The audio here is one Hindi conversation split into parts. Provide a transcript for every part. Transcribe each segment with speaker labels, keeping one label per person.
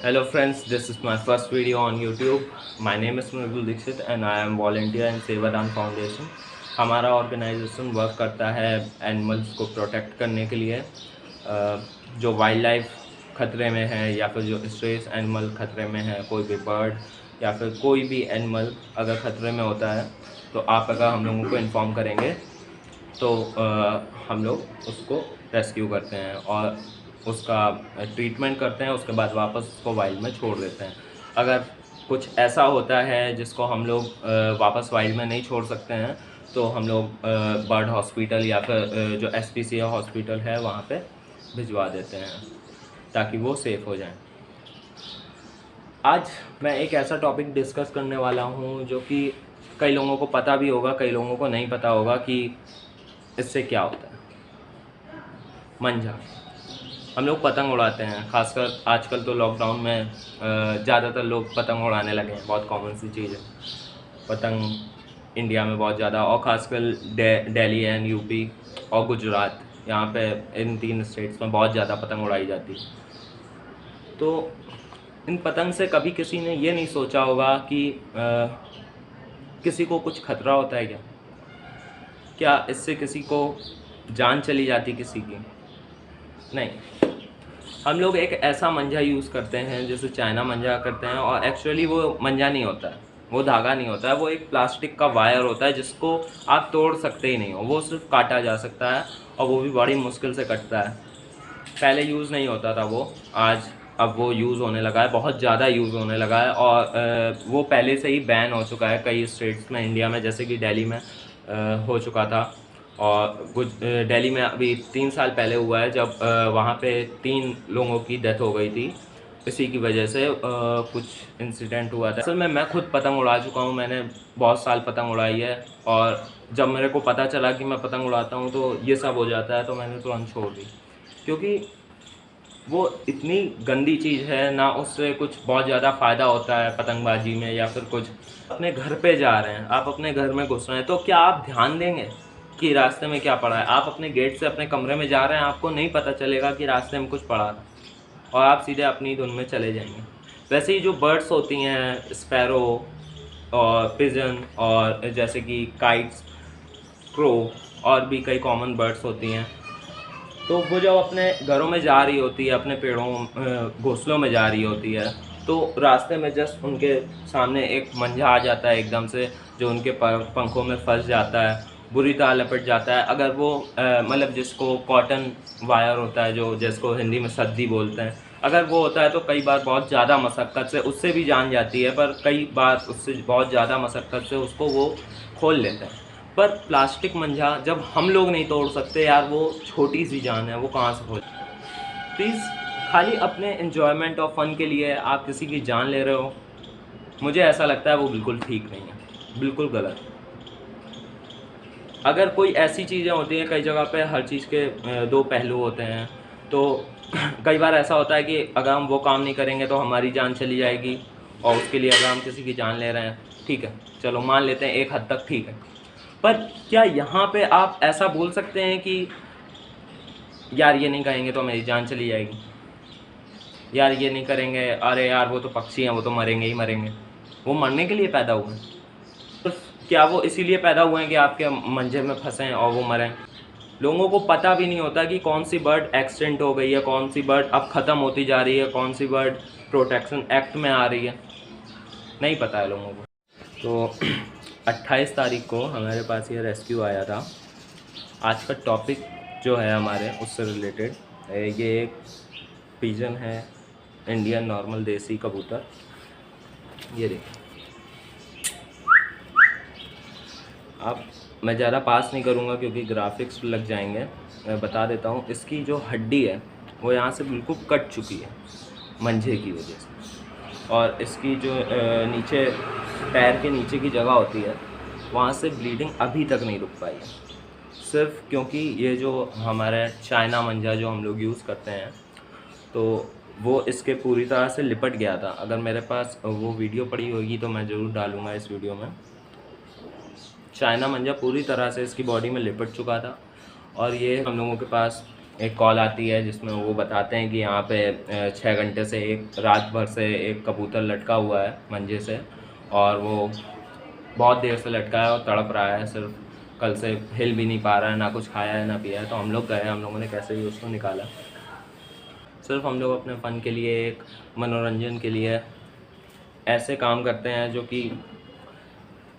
Speaker 1: Hello friends, this is my first video on YouTube. My name is Mridul Dixit and I am volunteer in Sevadan Foundation. हमारा ऑर्गेनाइजेशन वर्क करता है एनिमल्स को प्रोटेक्ट करने के लिए, जो वाइल्ड लाइफ खतरे में है या फिर जो स्ट्रेस एनिमल खतरे में है, कोई भी बर्ड या फिर कोई भी एनिमल अगर खतरे में होता है तो आप अगर हम लोगों को इन्फॉर्म करेंगे तो हम लोग उसको रेस्क्यू करते हैं और उसका ट्रीटमेंट करते हैं। उसके बाद वापस उसको वाइल्ड में छोड़ देते हैं। अगर कुछ ऐसा होता है जिसको हम लोग वापस वाइल्ड में नहीं छोड़ सकते हैं तो हम लोग बर्ड हॉस्पिटल या फिर जो एसपीसीए हॉस्पिटल है वहाँ पे भिजवा देते हैं ताकि वो सेफ़ हो जाएं। आज मैं एक ऐसा टॉपिक डिस्कस करने वाला हूँ जो कि कई लोगों को पता भी होगा, कई लोगों को नहीं पता होगा कि इससे क्या होता है। मंझा, हम लोग पतंग उड़ाते हैं, खासकर आजकल तो लॉकडाउन में ज़्यादातर लोग पतंग उड़ाने लगे हैं। बहुत कॉमन सी चीज़ है पतंग इंडिया में बहुत ज़्यादा, और ख़ासकर दिल्ली एंड यूपी और गुजरात, यहाँ पे इन 3 स्टेट्स में बहुत ज़्यादा पतंग उड़ाई जाती है। तो इन पतंग से कभी किसी ने ये नहीं सोचा होगा कि किसी को कुछ खतरा होता है क्या इससे किसी को जान चली जाती किसी की? नहीं। हम लोग एक ऐसा मंजा यूज़ करते हैं जैसे चाइना मंजा करते हैं, और एक्चुअली वो मंजा नहीं होता है, वो धागा नहीं होता है, वो एक प्लास्टिक का वायर होता है जिसको आप तोड़ सकते ही नहीं हो। वो सिर्फ काटा जा सकता है और वो भी बड़ी मुश्किल से कटता है। पहले यूज़ नहीं होता था वो, अब वो यूज़ होने लगा है, बहुत ज़्यादा यूज़ होने लगा है। और वो पहले से ही बैन हो चुका है कई स्टेट्स में इंडिया में, जैसे कि दिल्ली में हो चुका था। और कुछ दिल्ली में अभी 3 साल पहले हुआ है जब वहाँ पे 3 लोगों की डेथ हो गई थी इसी की वजह से। कुछ इंसिडेंट हुआ था। असल में मैं खुद पतंग उड़ा चुका हूँ, मैंने बहुत साल पतंग उड़ाई है, और जब मेरे को पता चला कि मैं पतंग उड़ाता हूँ तो ये सब हो जाता है तो मैंने तुरंत छोड़ दी, क्योंकि वो इतनी गंदी चीज़ है ना। उससे कुछ बहुत ज़्यादा फ़ायदा होता है पतंगबाजी में या फिर कुछ। अपने घर पे जा रहे हैं, आप अपने घर में घुस रहे हैं, तो क्या आप ध्यान देंगे कि रास्ते में क्या पड़ा है? आप अपने गेट से अपने कमरे में जा रहे हैं, आपको नहीं पता चलेगा कि रास्ते में कुछ पड़ा था, और आप सीधे अपनी धुन में चले जाएंगे। वैसे ही जो बर्ड्स होती हैं, स्पैरो और पिजन, और जैसे कि काइट्स, क्रो, और भी कई कॉमन बर्ड्स होती हैं, तो वो जब अपने घरों में जा रही होती है, अपने पेड़ों घोंसलों में जा रही होती है, तो रास्ते में जस्ट उनके सामने एक मंझा आ जाता है एकदम से, जो उनके पंखों में फंस जाता है, बुरी तरह लपट जाता है। अगर वो मतलब जिसको कॉटन वायर होता है, जो जिसको हिंदी में सद्दी बोलते हैं, अगर वो होता है तो कई बार बहुत ज़्यादा मशक्क़त से उससे भी जान जाती है, पर कई बार उससे बहुत ज़्यादा मशक्क़त से उसको वो खोल लेते हैं। पर प्लास्टिक मंझा जब हम लोग नहीं तोड़ सकते यार, वो छोटी सी जान है, वो कहाँ से खोल। प्लीज़, खाली अपने एन्जॉयमेंट और फन के लिए आप किसी की जान ले रहे हो, मुझे ऐसा लगता है वो बिल्कुल ठीक नहीं है, बिल्कुल गलत। अगर कोई ऐसी चीज़ें होती हैं, कई जगह पे हर चीज़ के 2 पहलू होते हैं, तो कई बार ऐसा होता है कि अगर हम वो काम नहीं करेंगे तो हमारी जान चली जाएगी, और उसके लिए अगर हम किसी की जान ले रहे हैं, ठीक है, चलो मान लेते हैं एक हद तक ठीक है। पर क्या यहाँ पे आप ऐसा बोल सकते हैं कि यार ये नहीं करेंगे तो मेरी जान चली जाएगी, यार ये नहीं करेंगे, अरे यार वो तो पक्षी हैं, वो तो मरेंगे ही मरेंगे। वो मरने के लिए पैदा हुए हैं, तो क्या वो इसीलिए पैदा हुए हैं कि आपके मंजे में फंसें और वो मरें? लोगों को पता भी नहीं होता कि कौन सी बर्ड एक्सटेंट हो गई है, कौन सी बर्ड अब ख़त्म होती जा रही है, कौन सी बर्ड प्रोटेक्शन एक्ट में आ रही है, नहीं पता है लोगों को। तो 28 तारीख को हमारे पास ये रेस्क्यू आया था। आज का टॉपिक जो है हमारे उससे रिलेटेड, ये एक पिजन है, इंडियन नॉर्मल देसी कबूतर। ये देखिए, अब मैं ज़्यादा पास नहीं करूँगा क्योंकि ग्राफिक्स लग जाएंगे। मैं बता देता हूँ, इसकी जो हड्डी है वो यहाँ से बिल्कुल कट चुकी है मंझे की वजह से, और इसकी जो नीचे पैर के नीचे की जगह होती है वहाँ से ब्लीडिंग अभी तक नहीं रुक पाई है, सिर्फ क्योंकि ये जो हमारा चाइना मंजा जो हम लोग यूज़ करते हैं तो वो इसके पूरी तरह से लिपट गया था। अगर मेरे पास वो वीडियो पड़ी होगी तो मैं ज़रूर डालूँगा इस वीडियो में। चाइना मंजा पूरी तरह से इसकी बॉडी में लिपट चुका था, और ये हम लोगों के पास एक कॉल आती है जिसमें वो बताते हैं कि यहाँ पे 6 घंटे से रात भर से एक कबूतर लटका हुआ है मंजे से, और वो बहुत देर से लटका है और तड़प रहा है, सिर्फ कल से हिल भी नहीं पा रहा है, ना कुछ खाया है ना पिया है। तो हम लोग गए, हम लोगों ने कैसे भी उसको निकाला। सिर्फ हम लोग अपने फ़न के लिए, एक मनोरंजन के लिए ऐसे काम करते हैं जो कि,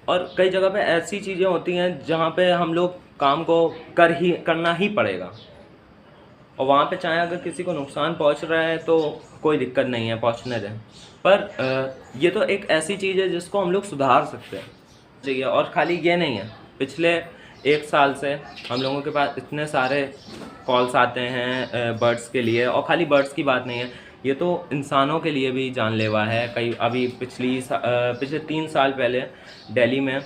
Speaker 1: और कई जगह पे ऐसी चीज़ें होती हैं जहाँ पे हम लोग काम को करना ही पड़ेगा, और वहाँ पे चाहे अगर किसी को नुकसान पहुँच रहा है तो कोई दिक्कत नहीं है, पहुँचने दें। पर ये तो एक ऐसी चीज़ है जिसको हम लोग सुधार सकते हैं चाहिए। और खाली ये नहीं है, पिछले 1 साल से हम लोगों के पास इतने सारे कॉल्स आते हैं बर्ड्स के लिए, और खाली बर्ड्स की बात नहीं है, ये तो इंसानों के लिए भी जानलेवा है। अभी पिछले 3 साल पहले दिल्ली में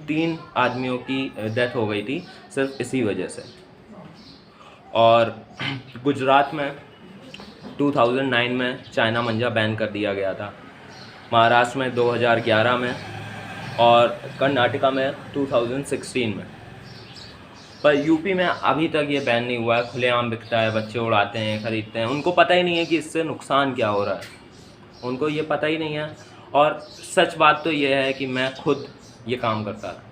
Speaker 1: 3 आदमियों की डेथ हो गई थी सिर्फ इसी वजह से। और गुजरात में 2009 में चाइना मंजा बैन कर दिया गया था, महाराष्ट्र में 2011 में, और कर्नाटका में 2016 में। पर यूपी में अभी तक ये बैन नहीं हुआ है, खुलेआम बिकता है, बच्चे उड़ाते हैं, ख़रीदते हैं। उनको पता ही नहीं है कि इससे नुकसान क्या हो रहा है, उनको ये पता ही नहीं है। और सच बात तो ये है कि मैं खुद ये काम करता था,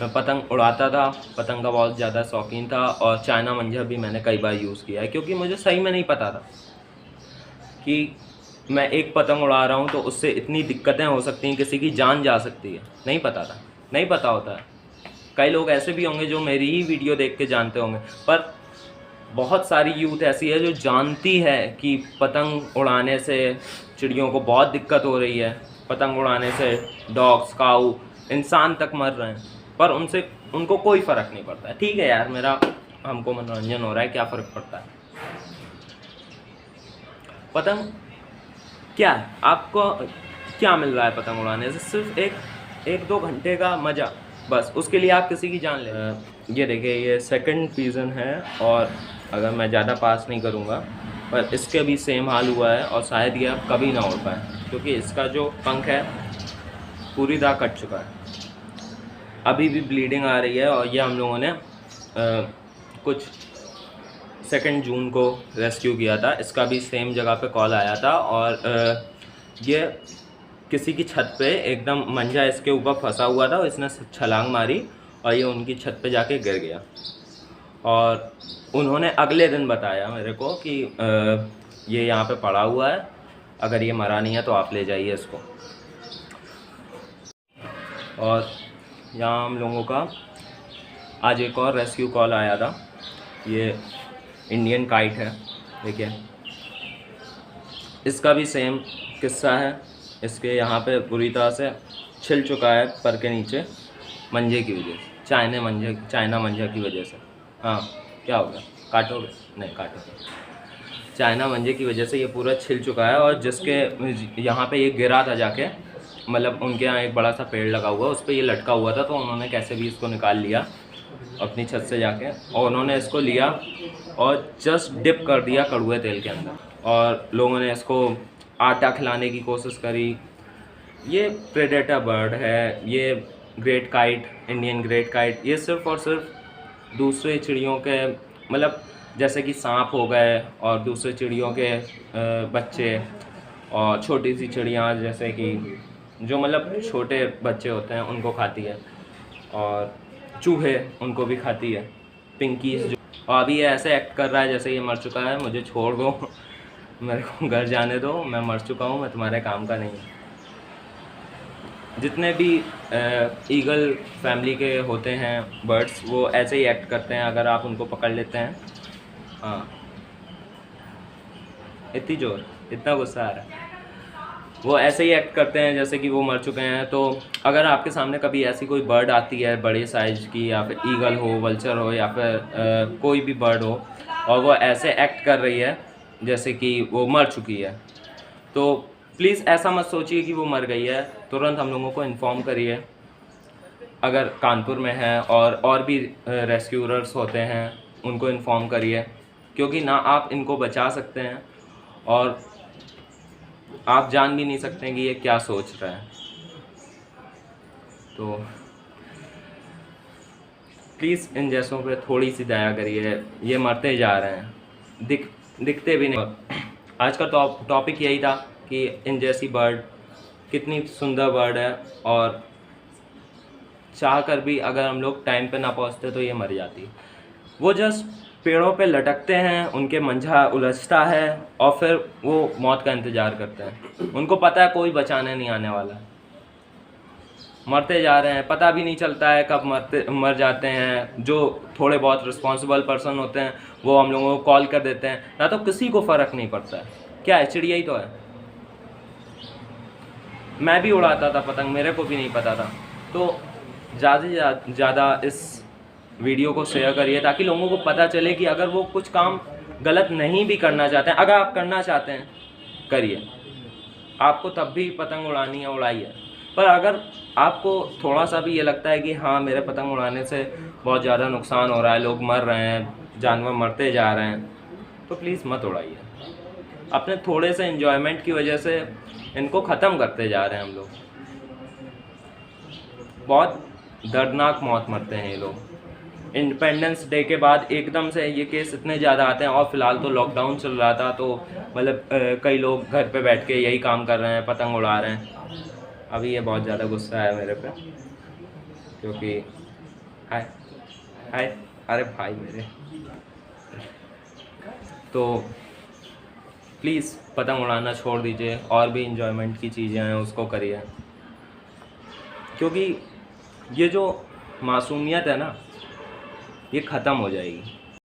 Speaker 1: मैं पतंग उड़ाता था, पतंग का बहुत ज़्यादा शौकीन था, और चाइना मंजर भी मैंने कई बार यूज़ किया है, क्योंकि मुझे सही में नहीं पता था कि मैं एक पतंग उड़ा रहा हूँ तो उससे इतनी दिक्कतें हो सकती हैं, किसी की जान जा सकती है। नहीं पता था, नहीं पता होता है। कई लोग ऐसे भी होंगे जो मेरी ही वीडियो देख के जानते होंगे, पर बहुत सारी यूथ ऐसी है जो जानती है कि पतंग उड़ाने से चिड़ियों को बहुत दिक्कत हो रही है, पतंग उड़ाने से डॉग्स, काऊ, इंसान तक मर रहे हैं, पर उनको कोई फ़र्क नहीं पड़ता है। ठीक है यार, हमको मनोरंजन हो रहा है, क्या फ़र्क पड़ता है। पतंग क्या है, आपको क्या मिल रहा है पतंग उड़ाने से? सिर्फ 1-2 घंटे का मज़ा, बस उसके लिए आप किसी की जान ले। ये देखिए, ये सेकंड पिजन है, और अगर मैं ज़्यादा पास नहीं करूँगा, पर इसके भी सेम हाल हुआ है, और शायद ये अब कभी ना उड़ पाए, क्योंकि इसका जो पंख है पूरी तरह कट चुका है, अभी भी ब्लीडिंग आ रही है। और ये हम लोगों ने कुछ 2 जून को रेस्क्यू किया था। इसका भी सेम जगह पे कॉल आया था, और ये किसी की छत पे एकदम मंजा इसके ऊपर फंसा हुआ था, और इसने छलांग मारी और ये उनकी छत पे जाके गिर गया। और उन्होंने अगले दिन बताया मेरे को कि ये यहाँ पे पड़ा हुआ है, अगर ये मरा नहीं है तो आप ले जाइए इसको। और यहाँ हम लोगों का आज एक और रेस्क्यू कॉल आया था। ये इंडियन काइट है, देखिए, इसका भी सेम किस्सा है। इसके यहाँ पे पूरी तरह से छिल चुका है पर के नीचे, मंजे की वजह से, चाइना मंजे की वजह से। हाँ, क्या हो गया, काटोगे? नहीं काटोगे। चाइना मंजे की वजह से ये पूरा छिल चुका है, और जिसके यहाँ पे ये गिरा था जाके, मतलब उनके यहाँ एक बड़ा सा पेड़ लगा हुआ, उस पर ये लटका हुआ था, तो उन्होंने कैसे भी इसको निकाल लिया अपनी छत से जाके, और उन्होंने इसको लिया और जस्ट डिप कर दिया कड़वे तेल के अंदर, और लोगों ने इसको आटा खिलाने की कोशिश करी। ये प्रेडेटर बर्ड है, ये great kite, Indian great kite, ये सिर्फ़ और सिर्फ दूसरे चिड़ियों के, मतलब जैसे कि सांप हो गए और दूसरे चिड़ियों के बच्चे, और छोटी सी चिड़ियाँ जैसे कि जो मतलब छोटे बच्चे होते हैं उनको खाती है, और चूहे उनको भी खाती है, पिंकीज जो। और अभी ये ऐसे एक्ट कर रहा है जैसे ये मर चुका है, मुझे छोड़ दो, मेरे को घर जाने दो, मैं मर चुका हूँ, मैं तुम्हारे काम का नहीं हूँ। जितने भी ईगल फैमिली के होते हैं बर्ड्स, वो ऐसे ही एक्ट करते हैं अगर आप उनको पकड़ लेते हैं। हाँ, इतना गुस्सा आ रहा है। वो ऐसे ही एक्ट करते हैं जैसे कि वो मर चुके हैं। तो अगर आपके सामने कभी ऐसी कोई बर्ड आती है बड़े साइज़ की, या फिर ईगल हो, वल्चर हो, या फिर कोई भी बर्ड हो, और वो ऐसे एक्ट कर रही है जैसे कि वो मर चुकी है, तो प्लीज़ ऐसा मत सोचिए कि वो मर गई है, तुरंत हम लोगों को इन्फॉर्म करिए। अगर कानपुर में है और भी रेस्क्यूरर्स होते हैं, उनको इन्फॉर्म करिए, क्योंकि ना आप इनको बचा सकते हैं, और आप जान भी नहीं सकते हैं कि ये क्या सोच रहा है। तो प्लीज़ इन जैसों पे थोड़ी सी दया करिए, ये मरते जा रहे हैं, दिखते भी नहीं। आज का टॉपिक यही था कि इन जैसी बर्ड कितनी सुंदर बर्ड है, और चाह कर भी अगर हम लोग टाइम पे ना पहुंचते तो ये मर जाती। वो जस्ट पेड़ों पे लटकते हैं, उनके मंझा उलझता है और फिर वो मौत का इंतज़ार करते हैं। उनको पता है कोई बचाने नहीं आने वाला, मरते जा रहे हैं, पता भी नहीं चलता है कब मर जाते हैं। जो थोड़े बहुत रिस्पॉन्सिबल पर्सन होते हैं वो हम लोगों को कॉल कर देते हैं, ना तो किसी को फ़र्क नहीं पड़ता है। क्या है, चिड़िया ही तो है। मैं भी उड़ाता था पतंग, मेरे को भी नहीं पता था। तो ज़्यादा से ज़्यादा इस वीडियो को शेयर करिए ताकि लोगों को पता चले कि अगर वो कुछ काम गलत नहीं भी करना चाहते हैं, अगर आप करना चाहते हैं करिए, आपको तब भी पतंग उड़ानी है उड़ाइए। पर अगर आपको थोड़ा सा भी ये लगता है कि हाँ मेरे पतंग उड़ाने से बहुत ज़्यादा नुकसान हो रहा है, लोग मर रहे हैं, जानवर मरते जा रहे हैं, तो प्लीज़ मत उड़ाइए। अपने थोड़े से एंजॉयमेंट की वजह से इनको ख़त्म करते जा रहे हैं हम लोग। बहुत दर्दनाक मौत मरते हैं ये लोग। इंडिपेंडेंस डे के बाद एकदम से ये केस इतने ज़्यादा आते हैं, और फिलहाल तो लॉकडाउन चल रहा था तो मतलब कई लोग घर पे बैठ के यही काम कर रहे हैं, पतंग उड़ा रहे हैं। अभी ये बहुत ज़्यादा गुस्सा है मेरे पे, क्योंकि हाय हाय अरे भाई मेरे, तो प्लीज़ पतंग उड़ाना छोड़ दीजिए, और भी इंजॉयमेंट की चीज़ें हैं उसको करिए, क्योंकि ये जो मासूमियत है ना ये ख़त्म हो जाएगी।